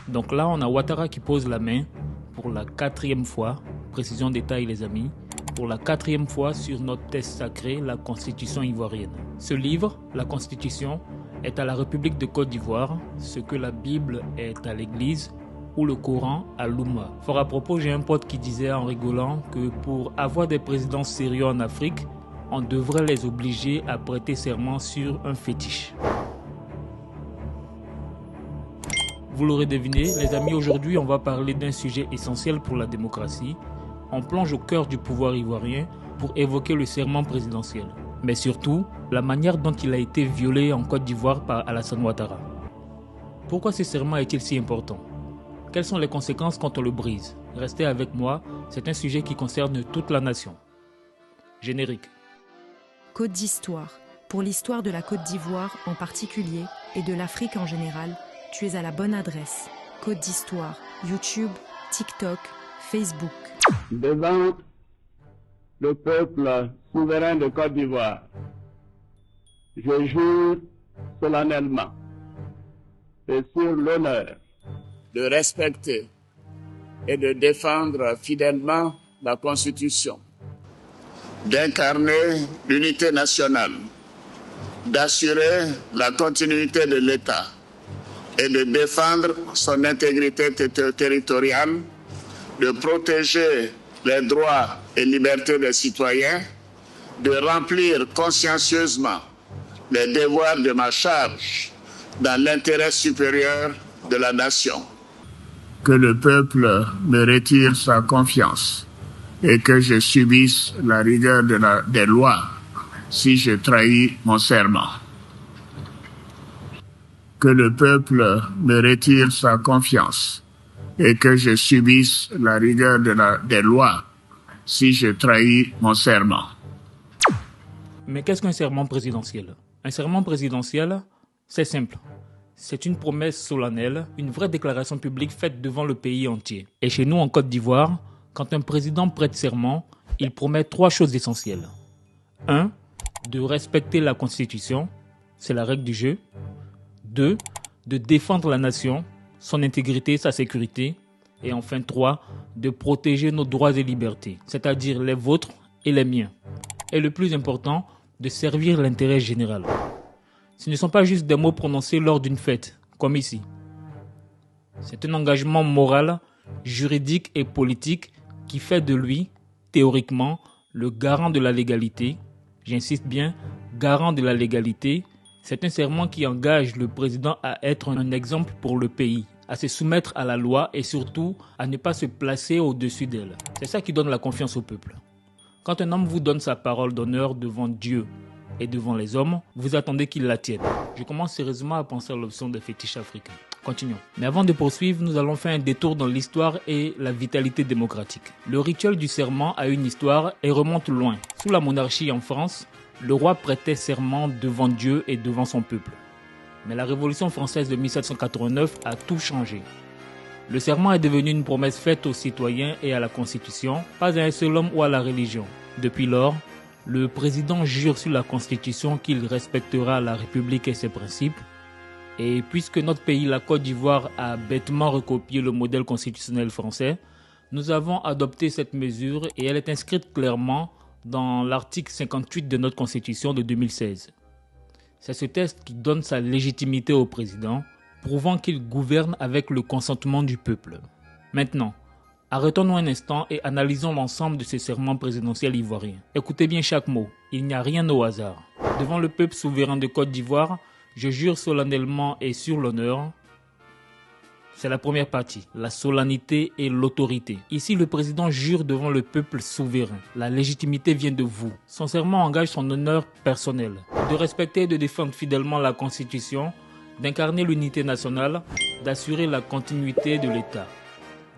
Donc là, on a Ouattara qui pose la main pour la 4e fois, précision détail les amis, pour la 4e fois sur notre texte sacré, la Constitution ivoirienne. Ce livre, la Constitution, est à la République de Côte d'Ivoire, ce que la Bible est à l'Église ou le Coran à l'Oumma. Fort à propos, j'ai un pote qui disait en rigolant que pour avoir des présidents sérieux en Afrique, on devrait les obliger à prêter serment sur un fétiche. Vous l'aurez deviné, les amis, aujourd'hui on va parler d'un sujet essentiel pour la démocratie. On plonge au cœur du pouvoir ivoirien pour évoquer le serment présidentiel. Mais surtout, la manière dont il a été violé en Côte d'Ivoire par Alassane Ouattara. Pourquoi ce serment est-il si important ? Quelles sont les conséquences quand on le brise ? Restez avec moi, c'est un sujet qui concerne toute la nation. Générique. Côte d'Histoire. Pour l'histoire de la Côte d'Ivoire en particulier et de l'Afrique en général, tu es à la bonne adresse. Côte d'Histoire, YouTube, TikTok, Facebook. Devant le peuple souverain de Côte d'Ivoire, je jure solennellement et sur l'honneur de respecter et de défendre fidèlement la Constitution, d'incarner l'unité nationale, d'assurer la continuité de l'État et de défendre son intégrité territoriale, de protéger les droits et libertés des citoyens, de remplir consciencieusement les devoirs de ma charge dans l'intérêt supérieur de la nation. Que le peuple me retire sa confiance et que je subisse la rigueur des lois si je trahis mon serment. Que le peuple me retire sa confiance et que je subisse la rigueur des lois si je trahis mon serment. Mais qu'est-ce qu'un serment présidentiel ? Un serment présidentiel, c'est simple. C'est une promesse solennelle, une vraie déclaration publique faite devant le pays entier. Et chez nous, en Côte d'Ivoire, quand un président prête serment, il promet 3 choses essentielles. 1. De respecter la Constitution, c'est la règle du jeu. 2. De défendre la nation, son intégrité, sa sécurité. Et enfin 3. De protéger nos droits et libertés, c'est-à-dire les vôtres et les miens. Et le plus important, de servir l'intérêt général. Ce ne sont pas juste des mots prononcés lors d'une fête, comme ici. C'est un engagement moral, juridique et politique qui fait de lui, théoriquement, le garant de la légalité. J'insiste bien, garant de la légalité. C'est un serment qui engage le président à être un exemple pour le pays, à se soumettre à la loi et surtout à ne pas se placer au-dessus d'elle. C'est ça qui donne la confiance au peuple. Quand un homme vous donne sa parole d'honneur devant Dieu et devant les hommes, vous attendez qu'il la tienne. Je commence sérieusement à penser à l'option des fétiches africains. Continuons. Mais avant de poursuivre, nous allons faire un détour dans l'histoire et la vitalité démocratique. Le rituel du serment a une histoire et remonte loin. Sous la monarchie en France, le roi prêtait serment devant Dieu et devant son peuple. Mais la Révolution française de 1789 a tout changé. Le serment est devenu une promesse faite aux citoyens et à la Constitution, pas à un seul homme ou à la religion. Depuis lors, le président jure sur la Constitution qu'il respectera la République et ses principes. Et puisque notre pays, la Côte d'Ivoire, a bêtement recopié le modèle constitutionnel français, nous avons adopté cette mesure et elle est inscrite clairement dans l'article 58 de notre Constitution de 2016. C'est ce texte qui donne sa légitimité au président, prouvant qu'il gouverne avec le consentement du peuple. Maintenant, arrêtons-nous un instant et analysons l'ensemble de ce serment présidentiel ivoirien. Écoutez bien chaque mot, il n'y a rien au hasard. Devant le peuple souverain de Côte d'Ivoire, je jure solennellement et sur l'honneur. C'est la première partie, la solennité et l'autorité. Ici, le président jure devant le peuple souverain. La légitimité vient de vous. Son serment engage son honneur personnel, de respecter et de défendre fidèlement la Constitution, d'incarner l'unité nationale, d'assurer la continuité de l'État.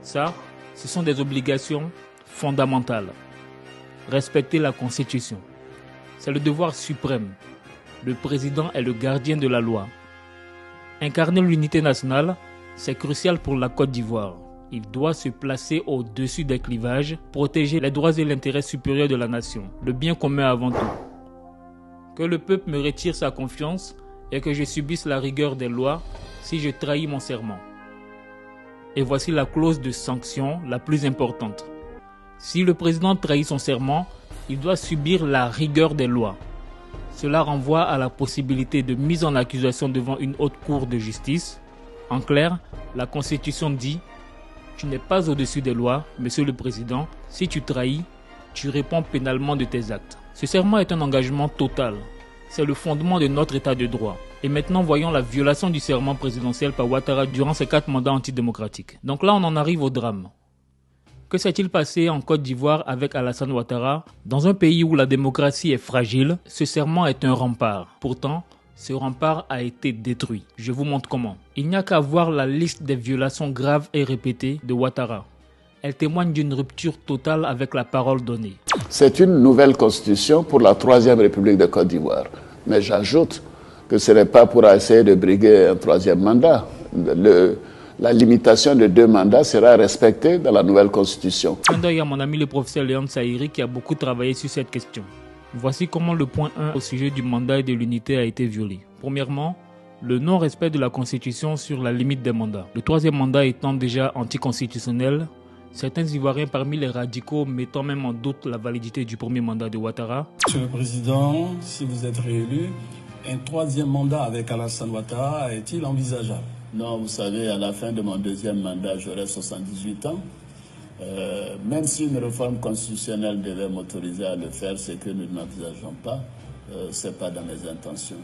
Ça, ce sont des obligations fondamentales. Respecter la Constitution, c'est le devoir suprême. Le président est le gardien de la loi. Incarner l'unité nationale, c'est crucial pour la Côte d'Ivoire. Il doit se placer au-dessus des clivages, protéger les droits et l'intérêt supérieur de la nation, le bien commun avant tout. Que le peuple me retire sa confiance et que je subisse la rigueur des lois si je trahis mon serment. Et voici la clause de sanction la plus importante. Si le président trahit son serment, il doit subir la rigueur des lois. Cela renvoie à la possibilité de mise en accusation devant une haute cour de justice. En clair, la Constitution dit « Tu n'es pas au-dessus des lois, Monsieur le Président. Si tu trahis, tu réponds pénalement de tes actes. » Ce serment est un engagement total. C'est le fondement de notre état de droit. Et maintenant, voyons la violation du serment présidentiel par Ouattara durant ses 4 mandats antidémocratiques. Donc là, on en arrive au drame. Que s'est-il passé en Côte d'Ivoire avec Alassane Ouattara? Dans un pays où la démocratie est fragile, ce serment est un rempart. Pourtant, ce rempart a été détruit. Je vous montre comment. Il n'y a qu'à voir la liste des violations graves et répétées de Ouattara. Elle témoigne d'une rupture totale avec la parole donnée. C'est une nouvelle constitution pour la 3e République de Côte d'Ivoire. Mais j'ajoute que ce n'est pas pour essayer de briguer un 3e mandat. La limitation de 2 mandats sera respectée dans la nouvelle constitution. Il y a mon ami le professeur Léon Saïri qui a beaucoup travaillé sur cette question. Voici comment le point 1 au sujet du mandat et de l'unité a été violé. Premièrement, le non-respect de la Constitution sur la limite des mandats. Le 3e mandat étant déjà anticonstitutionnel, certains Ivoiriens parmi les radicaux mettant même en doute la validité du premier mandat de Ouattara. Monsieur le Président, si vous êtes réélu, un 3e mandat avec Alassane Ouattara est-il envisageable? Non, vous savez, à la fin de mon 2e mandat, j'aurai 78 ans. Même si une réforme constitutionnelle devait m'autoriser à le faire, ce que nous n'envisageons pas, ce n'est pas dans mes intentions.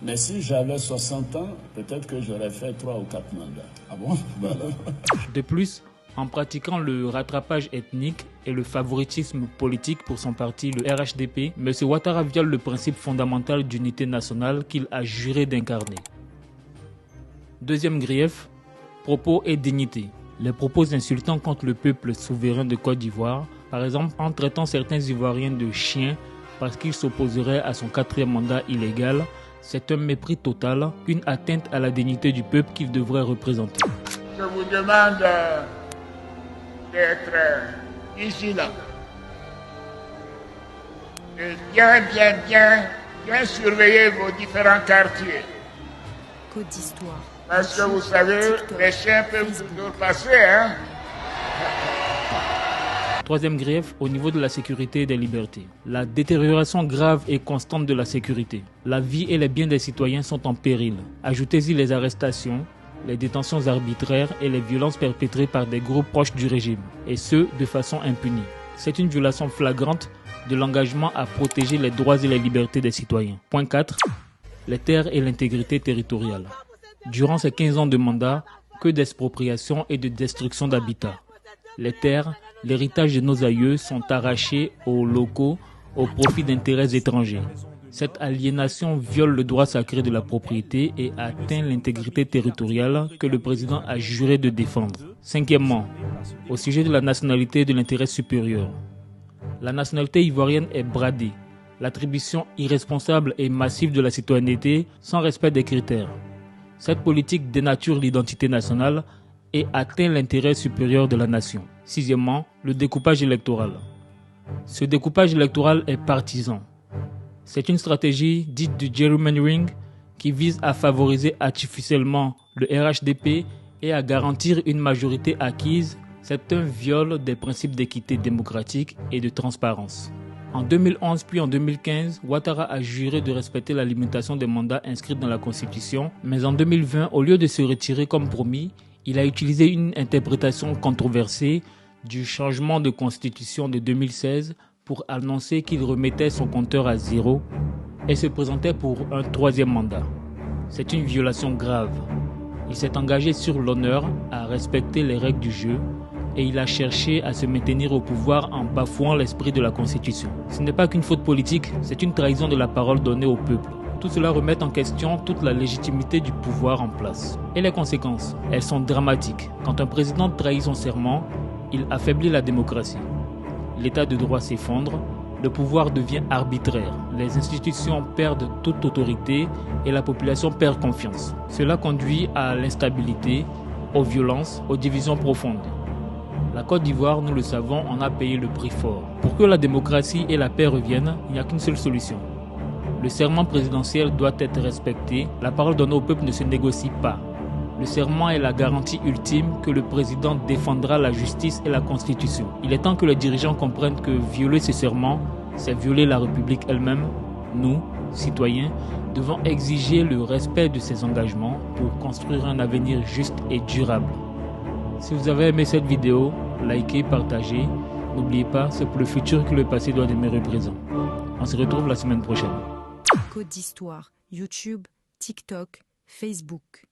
Mais si j'avais 60 ans, peut-être que j'aurais fait 3 ou 4 mandats. Ah bon? Voilà. De plus, en pratiquant le rattrapage ethnique et le favoritisme politique pour son parti, le RHDP, M. Ouattara viole le principe fondamental d'unité nationale qu'il a juré d'incarner. Deuxième grief, propos et dignité. Les propos insultants contre le peuple souverain de Côte d'Ivoire, par exemple en traitant certains Ivoiriens de chiens parce qu'ils s'opposeraient à son 4e mandat illégal, c'est un mépris total, une atteinte à la dignité du peuple qu'il devrait représenter. Je vous demande d'être vigilant, de bien surveiller vos différents quartiers. Côte d'Histoire. Parce que vous savez, TikTok, les chiens peuvent Facebook. toujours passer, hein. Troisième grief, au niveau de la sécurité et des libertés. La détérioration grave et constante de la sécurité. La vie et les biens des citoyens sont en péril. Ajoutez-y les arrestations, les détentions arbitraires et les violences perpétrées par des groupes proches du régime, et ce, de façon impunie. C'est une violation flagrante de l'engagement à protéger les droits et les libertés des citoyens. Point 4. Les terres et l'intégrité territoriale. Durant ces 15 ans de mandat, que d'expropriation et de destruction d'habitats. Les terres, l'héritage de nos aïeux sont arrachés aux locaux au profit d'intérêts étrangers. Cette aliénation viole le droit sacré de la propriété et atteint l'intégrité territoriale que le président a juré de défendre. Cinquièmement, au sujet de la nationalité et de l'intérêt supérieur. La nationalité ivoirienne est bradée. L'attribution irresponsable et massive de la citoyenneté sans respect des critères. Cette politique dénature l'identité nationale et atteint l'intérêt supérieur de la nation. Sixièmement, le découpage électoral. Ce découpage électoral est partisan. C'est une stratégie dite du gerrymandering qui vise à favoriser artificiellement le RHDP et à garantir une majorité acquise. C'est un viol des principes d'équité démocratique et de transparence. En 2011 puis en 2015, Ouattara a juré de respecter la limitation des mandats inscrite dans la Constitution, mais en 2020, au lieu de se retirer comme promis, il a utilisé une interprétation controversée du changement de Constitution de 2016 pour annoncer qu'il remettait son compteur à 0 et se présentait pour un 3e mandat. C'est une violation grave. Il s'est engagé sur l'honneur à respecter les règles du jeu et il a cherché à se maintenir au pouvoir en bafouant l'esprit de la Constitution. Ce n'est pas qu'une faute politique, c'est une trahison de la parole donnée au peuple. Tout cela remet en question toute la légitimité du pouvoir en place. Et les conséquences, elles sont dramatiques. Quand un président trahit son serment, il affaiblit la démocratie. L'état de droit s'effondre, le pouvoir devient arbitraire, les institutions perdent toute autorité et la population perd confiance. Cela conduit à l'instabilité, aux violences, aux divisions profondes. La Côte d'Ivoire, nous le savons, en a payé le prix fort. Pour que la démocratie et la paix reviennent, il n'y a qu'une seule solution. Le serment présidentiel doit être respecté, la parole donnée au peuple ne se négocie pas. Le serment est la garantie ultime que le président défendra la justice et la Constitution. Il est temps que les dirigeants comprennent que violer ce serment, c'est violer la République elle-même. Nous, citoyens, devons exiger le respect de ces engagements pour construire un avenir juste et durable. Si vous avez aimé cette vidéo, likez, partagez. N'oubliez pas, c'est pour le futur que le passé doit demeurer présent. On se retrouve la semaine prochaine. Côte d'Histoire, YouTube, TikTok, Facebook.